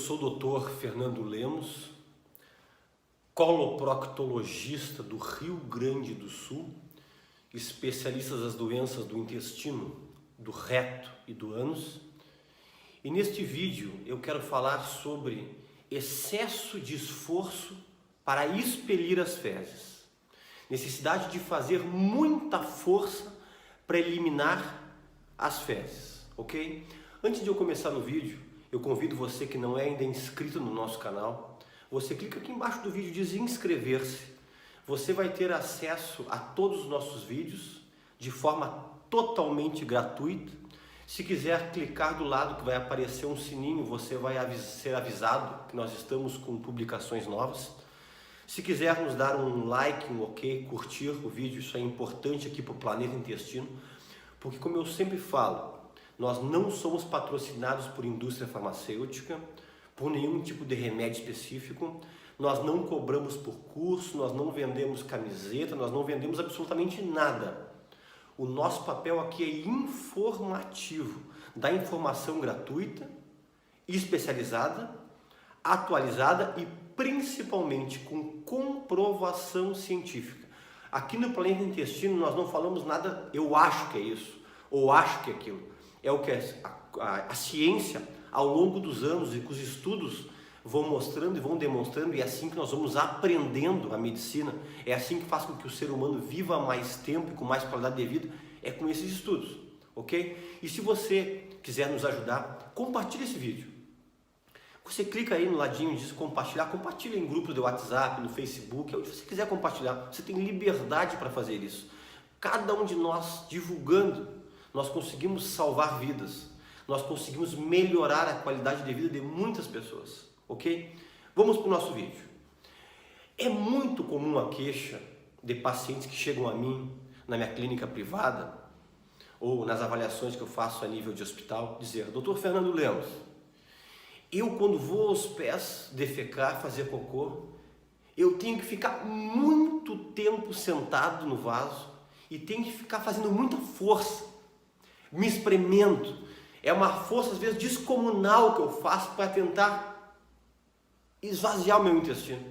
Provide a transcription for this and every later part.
sou o Dr. Fernando Lemos, coloproctologista do Rio Grande do Sul, especialista das doenças do intestino, do reto e do ânus. E neste vídeo eu quero falar sobre excesso de esforço para expelir as fezes. Necessidade de fazer muita força para eliminar as fezes, ok? Antes de eu começar no vídeo, eu convido você que não é ainda inscrito no nosso canal, você clica aqui embaixo do vídeo e diz inscrever-se. Você vai ter acesso a todos os nossos vídeos de forma totalmente gratuita. Se quiser clicar do lado que vai aparecer um sininho, você vai ser avisado que nós estamos com publicações novas. Se quiser nos dar um like, um ok, curtir o vídeo, isso é importante aqui para o Planeta Intestino, porque como eu sempre falo, nós não somos patrocinados por indústria farmacêutica, por nenhum tipo de remédio específico, nós não cobramos por curso, nós não vendemos camiseta, nós não vendemos absolutamente nada. O nosso papel aqui é informativo, dar informação gratuita, especializada, atualizada e principalmente com comprovação científica. Aqui no Planeta Intestino nós não falamos nada, eu acho que é isso, ou acho que é aquilo. É o que a ciência, ao longo dos anos e que os estudos vão mostrando e vão demonstrando, e é assim que nós vamos aprendendo a medicina, é assim que faz com que o ser humano viva mais tempo e com mais qualidade de vida, é com esses estudos, ok? E se você quiser nos ajudar, compartilhe esse vídeo. Você clica aí no ladinho e diz compartilhar, compartilha em grupos de WhatsApp, no Facebook, onde você quiser compartilhar, você tem liberdade para fazer isso. Cada um de nós divulgando, nós conseguimos salvar vidas, nós conseguimos melhorar a qualidade de vida de muitas pessoas, ok? Vamos para o nosso vídeo. É muito comum a queixa de pacientes que chegam a mim na minha clínica privada ou nas avaliações que eu faço a nível de hospital, dizer: Dr. Fernando Lemos, eu quando vou aos pés defecar, fazer cocô, eu tenho que ficar muito tempo sentado no vaso e tenho que ficar fazendo muita força, me espremendo. É uma força às vezes descomunal que eu faço para tentar esvaziar o meu intestino.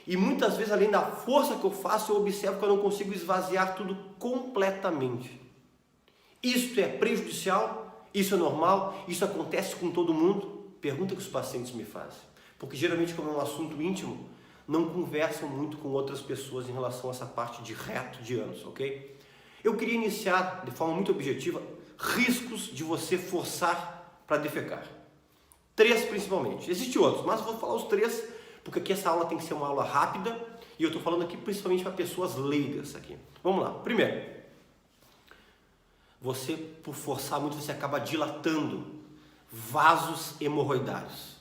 E muitas vezes, além da força que eu faço, eu observo que eu não consigo esvaziar tudo completamente. Isso é prejudicial? Isso é normal? Isso acontece com todo mundo? Pergunta que os pacientes me fazem. Porque geralmente, como é um assunto íntimo, não conversam muito com outras pessoas em relação a essa parte de reto, de ânus, ok? Eu queria iniciar de forma muito objetiva riscos de você forçar para defecar. 3 principalmente. Existem outros, mas eu vou falar os 3 porque aqui essa aula tem que ser uma aula rápida e eu estou falando aqui principalmente para pessoas leigas aqui. Vamos lá. Primeiro, você por forçar muito você acaba dilatando vasos hemorroidários.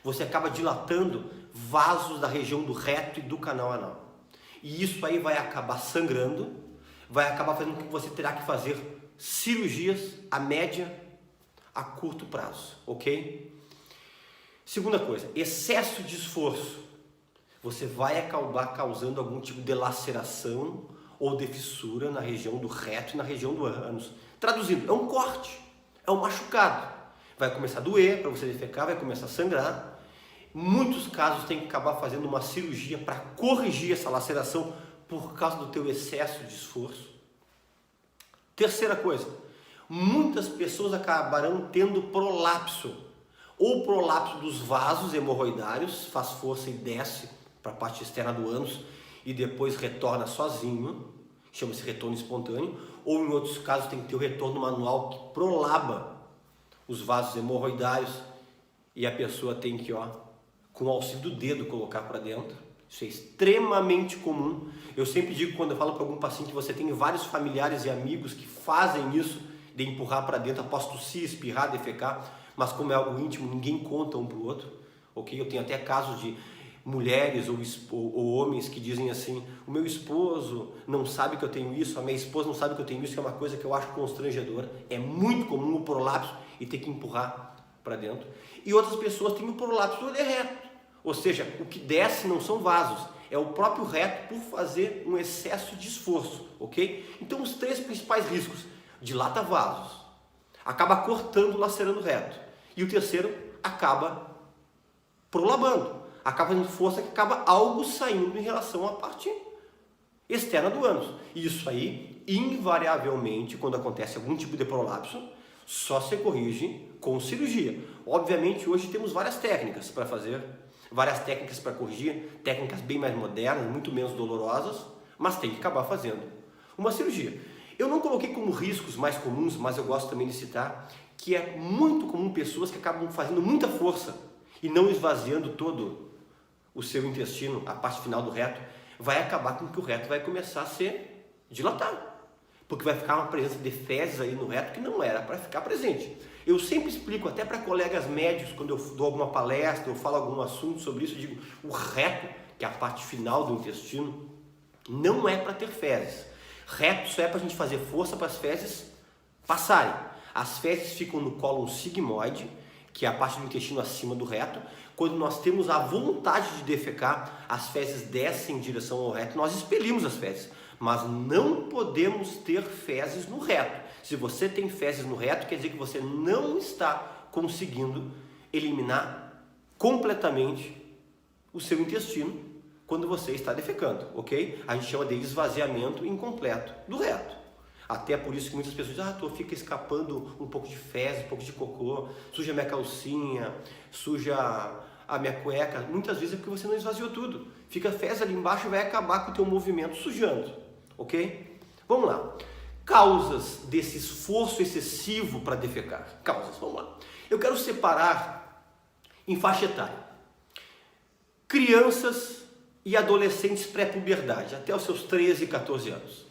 Você acaba dilatando vasos da região do reto e do canal anal. E isso aí vai acabar sangrando, vai acabar fazendo com que você terá que fazer cirurgias a média, a curto prazo, ok? Segunda coisa, excesso de esforço. Você vai acabar causando algum tipo de laceração ou de fissura na região do reto e na região do ânus. Traduzindo, é um corte, é um machucado. Vai começar a doer para você defecar, vai começar a sangrar. Muitos casos tem que acabar fazendo uma cirurgia para corrigir essa laceração por causa do teu excesso de esforço. Terceira coisa, muitas pessoas acabarão tendo prolapso, ou prolapso dos vasos hemorroidários, faz força e desce para a parte externa do ânus e depois retorna sozinho, chama-se retorno espontâneo, ou em outros casos tem que ter o retorno manual que prolaba os vasos hemorroidários e a pessoa tem que, com o auxílio do dedo, colocar para dentro. Isso é extremamente comum. Eu sempre digo, quando eu falo para algum paciente, que você tem vários familiares e amigos que fazem isso, de empurrar para dentro após tossir, espirrar, defecar, mas como é algo íntimo, ninguém conta um para o outro, ok? Eu tenho até casos de mulheres ou homens que dizem assim: o meu esposo não sabe que eu tenho isso, a minha esposa não sabe que eu tenho isso, que é uma coisa que eu acho constrangedora. É muito comum o prolapso e ter que empurrar para dentro. E outras pessoas têm o prolapso do reto. Ou seja, o que desce não são vasos, é o próprio reto por fazer um excesso de esforço, ok? Então os 3 principais riscos: dilata vasos, acaba cortando, lacerando o reto, e o terceiro acaba prolabando, acaba fazendo força que acaba algo saindo em relação à parte externa do ânus. Isso aí, invariavelmente, quando acontece algum tipo de prolapso, só se corrige com cirurgia. Obviamente, hoje temos várias técnicas para fazer, várias técnicas para corrigir, técnicas bem mais modernas, muito menos dolorosas, mas tem que acabar fazendo uma cirurgia. Eu não coloquei como riscos mais comuns, mas eu gosto também de citar que é muito comum pessoas que acabam fazendo muita força e não esvaziando todo o seu intestino, a parte final do reto, vai acabar com que o reto vai começar a ser dilatado, porque vai ficar uma presença de fezes aí no reto que não era para ficar presente. Eu sempre explico até para colegas médicos, quando eu dou alguma palestra, eu falo algum assunto sobre isso, eu digo, o reto, que é a parte final do intestino, não é para ter fezes. Reto só é para a gente fazer força para as fezes passarem. As fezes ficam no cólon sigmoide, que é a parte do intestino acima do reto. Quando nós temos a vontade de defecar, as fezes descem em direção ao reto, nós expelimos as fezes. Mas não podemos ter fezes no reto. Se você tem fezes no reto, quer dizer que você não está conseguindo eliminar completamente o seu intestino quando você está defecando, ok? A gente chama de esvaziamento incompleto do reto. Até por isso que muitas pessoas dizem, fica escapando um pouco de fezes, um pouco de cocô, suja minha calcinha, suja a minha cueca. Muitas vezes é porque você não esvaziou tudo. Fica fezes ali embaixo e vai acabar com o teu movimento sujando, ok? Vamos lá. Causas desse esforço excessivo para defecar. Causas, vamos lá. Eu quero separar em faixa etária. Crianças e adolescentes pré-puberdade, até os seus 13 e 14 anos.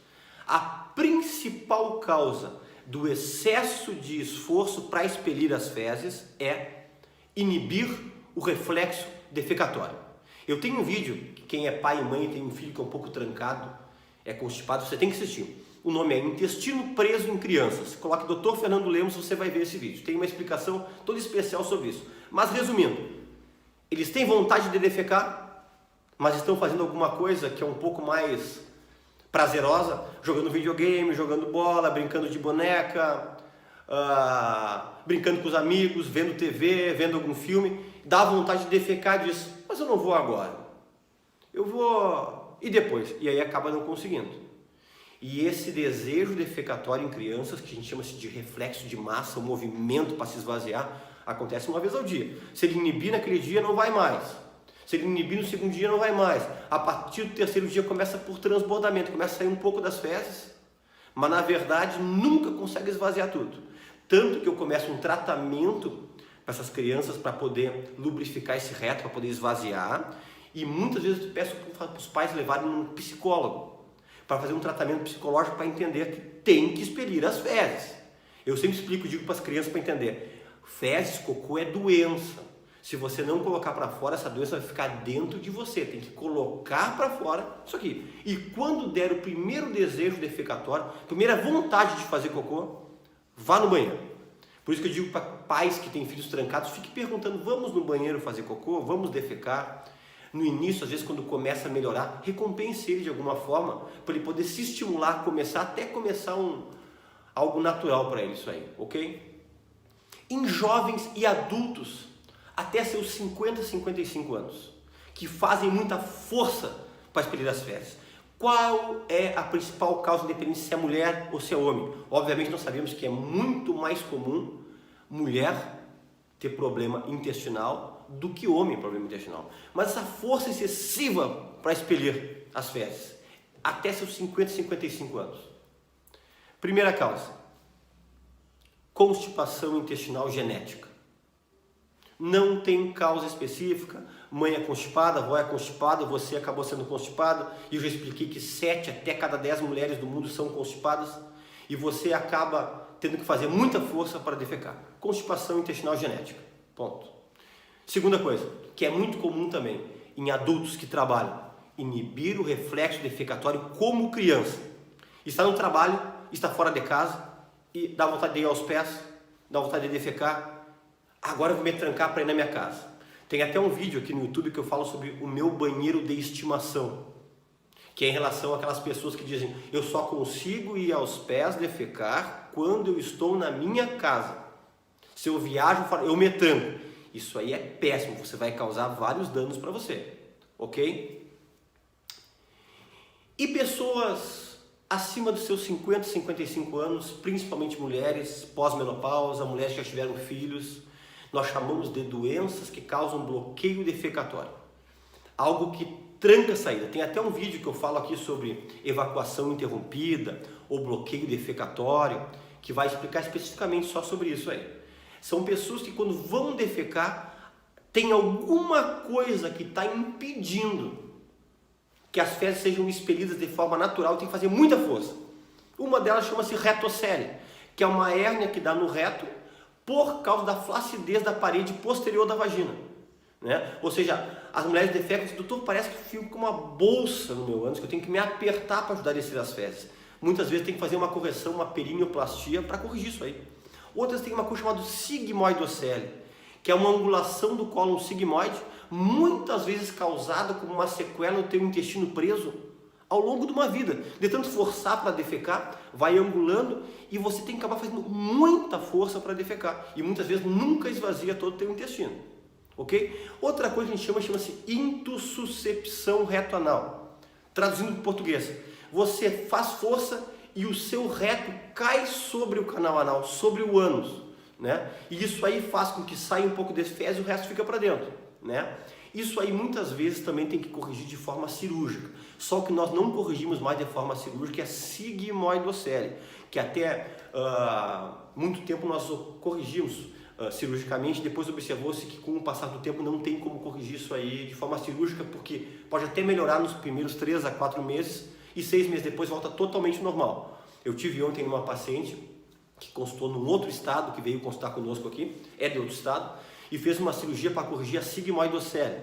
A principal causa do excesso de esforço para expelir as fezes é inibir o reflexo defecatório. Eu tenho um vídeo, quem é pai e mãe tem um filho que é um pouco trancado, é constipado, você tem que assistir. O nome é Intestino Preso em Crianças. Coloque Dr. Fernando Lemos, você vai ver esse vídeo. Tem uma explicação toda especial sobre isso. Mas resumindo, eles têm vontade de defecar, mas estão fazendo alguma coisa que é um pouco mais prazerosa, jogando videogame, jogando bola, brincando de boneca, brincando com os amigos, vendo TV, vendo algum filme, dá vontade de defecar e diz, mas eu não vou agora, eu vou e depois, e aí acaba não conseguindo. E esse desejo defecatório em crianças, que a gente chama de reflexo de massa, o movimento para se esvaziar, acontece uma vez ao dia. Se ele inibir naquele dia, não vai mais. Se ele inibir no segundo dia, não vai mais. A partir do terceiro dia começa por transbordamento, começa a sair um pouco das fezes, mas na verdade nunca consegue esvaziar tudo. Tanto que eu começo um tratamento para essas crianças para poder lubrificar esse reto, para poder esvaziar, e muitas vezes eu peço para os pais levarem um psicólogo, para fazer um tratamento psicológico para entender que tem que expelir as fezes. Eu sempre explico, digo para as crianças para entender, fezes, cocô é doença. Se você não colocar para fora, essa doença vai ficar dentro de você. Tem que colocar para fora isso aqui. E quando der o primeiro desejo defecatório, primeira vontade de fazer cocô, vá no banheiro. Por isso que eu digo para pais que têm filhos trancados, fique perguntando, vamos no banheiro fazer cocô? Vamos defecar? No início, às vezes, quando começa a melhorar, recompense ele de alguma forma, para ele poder se estimular, até começar algo natural para ele, isso aí, ok? Em jovens e adultos, até seus 50, 55 anos, que fazem muita força para expelir as fezes. Qual é a principal causa, independente se é mulher ou se é homem? Obviamente nós sabemos que é muito mais comum mulher ter problema intestinal do que homem problema intestinal. Mas essa força excessiva para expelir as fezes, até seus 50, 55 anos. Primeira causa, constipação intestinal genética. Não tem causa específica, mãe é constipada, avó é constipada, você acabou sendo constipado, e eu já expliquei que 7 até cada 10 mulheres do mundo são constipadas, e você acaba tendo que fazer muita força para defecar. Constipação intestinal genética, ponto. Segunda coisa, que é muito comum também em adultos que trabalham, inibir o reflexo defecatório como criança. Está no trabalho, está fora de casa, e dá vontade de ir aos pés, dá vontade de defecar, agora eu vou me trancar para ir na minha casa. Tem até um vídeo aqui no YouTube que eu falo sobre o meu banheiro de estimação, que é em relação àquelas pessoas que dizem, eu só consigo ir aos pés defecar quando eu estou na minha casa. Se eu viajo, eu me tranco. Isso aí é péssimo, você vai causar vários danos para você, ok? E pessoas acima dos seus 50, 55 anos, principalmente mulheres, pós-menopausa, mulheres que já tiveram filhos, nós chamamos de doenças que causam bloqueio defecatório. Algo que tranca a saída. Tem até um vídeo que eu falo aqui sobre evacuação interrompida ou bloqueio defecatório, que vai explicar especificamente só sobre isso aí. São pessoas que quando vão defecar, tem alguma coisa que está impedindo que as fezes sejam expelidas de forma natural, tem que fazer muita força. Uma delas chama-se retocele, que é uma hérnia que dá no reto por causa da flacidez da parede posterior da vagina. Né? Ou seja, as mulheres defecam e dizem, doutor, parece que fico com uma bolsa no meu ânus, que eu tenho que me apertar para ajudar a descer as fezes. Muitas vezes tem que fazer uma correção, uma perineoplastia para corrigir isso aí. Outras têm uma coisa chamada sigmoidocele, que é uma angulação do cólon sigmoide, muitas vezes causada como uma sequela no teu intestino preso ao longo de uma vida. De tanto forçar para defecar, vai angulando e você tem que acabar fazendo muita força para defecar. E muitas vezes nunca esvazia todo o teu intestino. Ok? Outra coisa que a gente chama-se intussuscepção reto-anal. Traduzindo para o português, você faz força e o seu reto cai sobre o canal anal, sobre o ânus, né? E isso aí faz com que saia um pouco de fezes e o resto fica para dentro, né? Isso aí muitas vezes também tem que corrigir de forma cirúrgica. Só que nós não corrigimos mais de forma cirúrgica, é sigmoidocele, que até muito tempo nós corrigimos cirurgicamente, depois observou-se que com o passar do tempo não tem como corrigir isso aí de forma cirúrgica, porque pode até melhorar nos primeiros 3 a 4 meses e 6 meses depois volta totalmente normal. Eu tive ontem uma paciente que consultou num outro estado, que veio consultar conosco aqui, é de outro estado, e fez uma cirurgia para corrigir a sigmoidocele.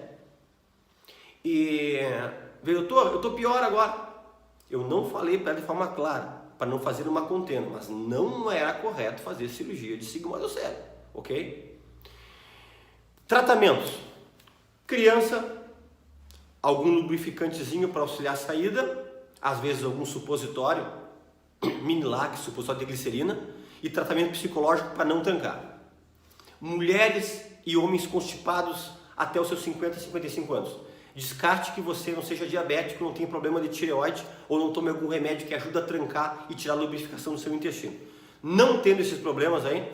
E veio, doutor, eu estou pior agora. Eu não falei para ela de forma clara, para não fazer uma contenda, mas não era correto fazer cirurgia de sigmoidocele, ok? Tratamentos. Criança, algum lubrificantezinho para auxiliar a saída, às vezes algum supositório, Minilac, supositório de glicerina, e tratamento psicológico para não trancar. Mulheres e homens constipados até os seus 50, 55 anos. Descarte que você não seja diabético, não tenha problema de tireoide ou não tome algum remédio que ajuda a trancar e tirar a lubrificação do seu intestino. Não tendo esses problemas aí,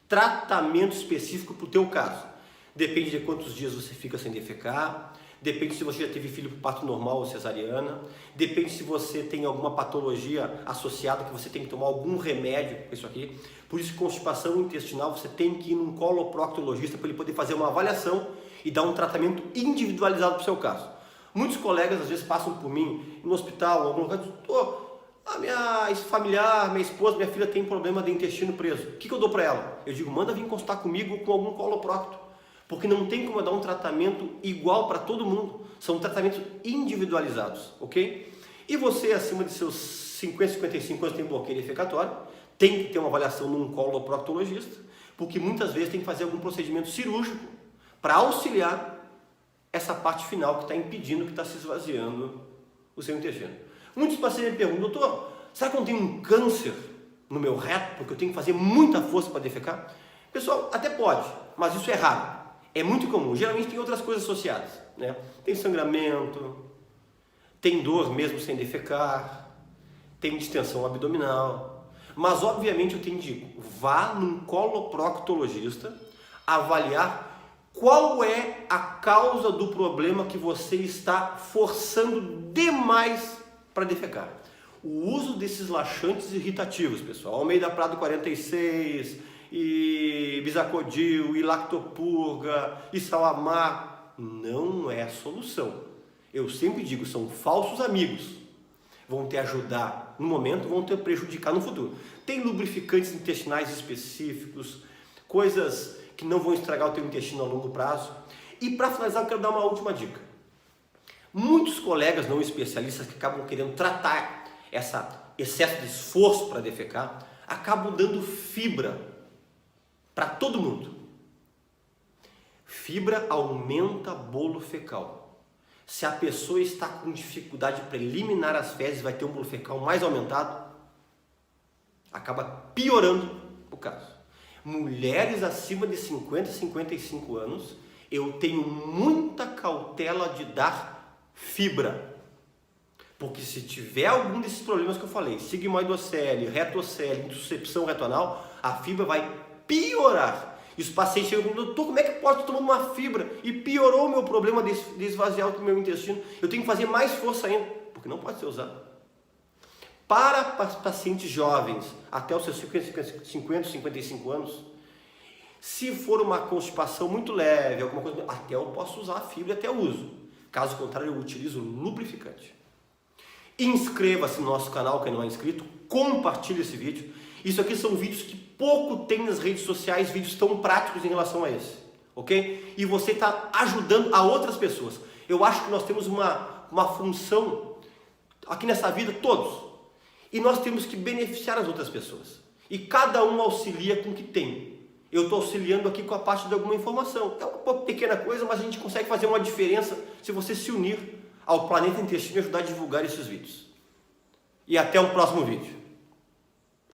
tratamento específico para o teu caso. Depende de quantos dias você fica sem defecar, depende se você já teve filho por parto normal ou cesariana, depende se você tem alguma patologia associada que você tem que tomar algum remédio para isso aqui. Por isso, constipação intestinal, você tem que ir num coloproctologista para ele poder fazer uma avaliação e dar um tratamento individualizado para o seu caso. Muitos colegas às vezes passam por mim no hospital, em algum lugar, dizem, a minha familiar, minha esposa, minha filha tem problema de intestino preso. O que eu dou para ela? Eu digo, manda vir consultar comigo com algum coloprocto, porque não tem como eu dar um tratamento igual para todo mundo. São tratamentos individualizados, ok? E você, acima de seus 50, 55 anos, tem bloqueio defecatório, tem que ter uma avaliação num coloproctologista, porque muitas vezes tem que fazer algum procedimento cirúrgico para auxiliar essa parte final que está impedindo, que está se esvaziando o seu intestino. Muitos pacientes me perguntam, doutor, será que eu não tenho um câncer no meu reto, porque eu tenho que fazer muita força para defecar? Pessoal, até pode, mas isso é raro. É muito comum, geralmente tem outras coisas associadas, né? Tem sangramento, tem dor mesmo sem defecar, tem distensão abdominal, mas obviamente eu te indico, vá num coloproctologista avaliar qual é a causa do problema que você está forçando demais para defecar. O uso desses laxantes irritativos, pessoal, Almeida Prado 46, e Bisacodil, e Lactopurga, e Salamar, não é a solução. Eu sempre digo, são falsos amigos. Vão te ajudar no momento, vão te prejudicar no futuro. Tem lubrificantes intestinais específicos, coisas que não vão estragar o teu intestino a longo prazo. E para finalizar, eu quero dar uma última dica. Muitos colegas não especialistas que acabam querendo tratar esse excesso de esforço para defecar, acabam dando fibra para todo mundo. Fibra aumenta bolo fecal. Se a pessoa está com dificuldade para eliminar as fezes, vai ter um bolo fecal mais aumentado, acaba piorando o caso. mulheres acima de 50, 55 anos, eu tenho muita cautela de dar fibra. Porque se tiver algum desses problemas que eu falei, sigmoidocele, retocele, intussuscepção reto-anal, a fibra vai piorar. E os pacientes chegam e perguntam, doutor, como é que eu posso tomar uma fibra? E piorou o meu problema de esvaziar o meu intestino. Eu tenho que fazer mais força ainda, porque não pode ser usado. Para pacientes jovens, até os seus 50, 55 anos, se for uma constipação muito leve, alguma coisa, até eu posso usar a fibra, até eu uso. Caso contrário, eu utilizo lubrificante. Inscreva-se no nosso canal, quem não é inscrito, compartilhe esse vídeo. Isso aqui são vídeos que pouco tem nas redes sociais, vídeos tão práticos em relação a esse, ok? E você está ajudando a outras pessoas. Eu acho que nós temos uma função aqui nessa vida, todos, e nós temos que beneficiar as outras pessoas. E cada um auxilia com o que tem. Eu estou auxiliando aqui com a parte de alguma informação. É uma pequena coisa, mas a gente consegue fazer uma diferença se você se unir ao Planeta Intestino e ajudar a divulgar esses vídeos. E até o próximo vídeo.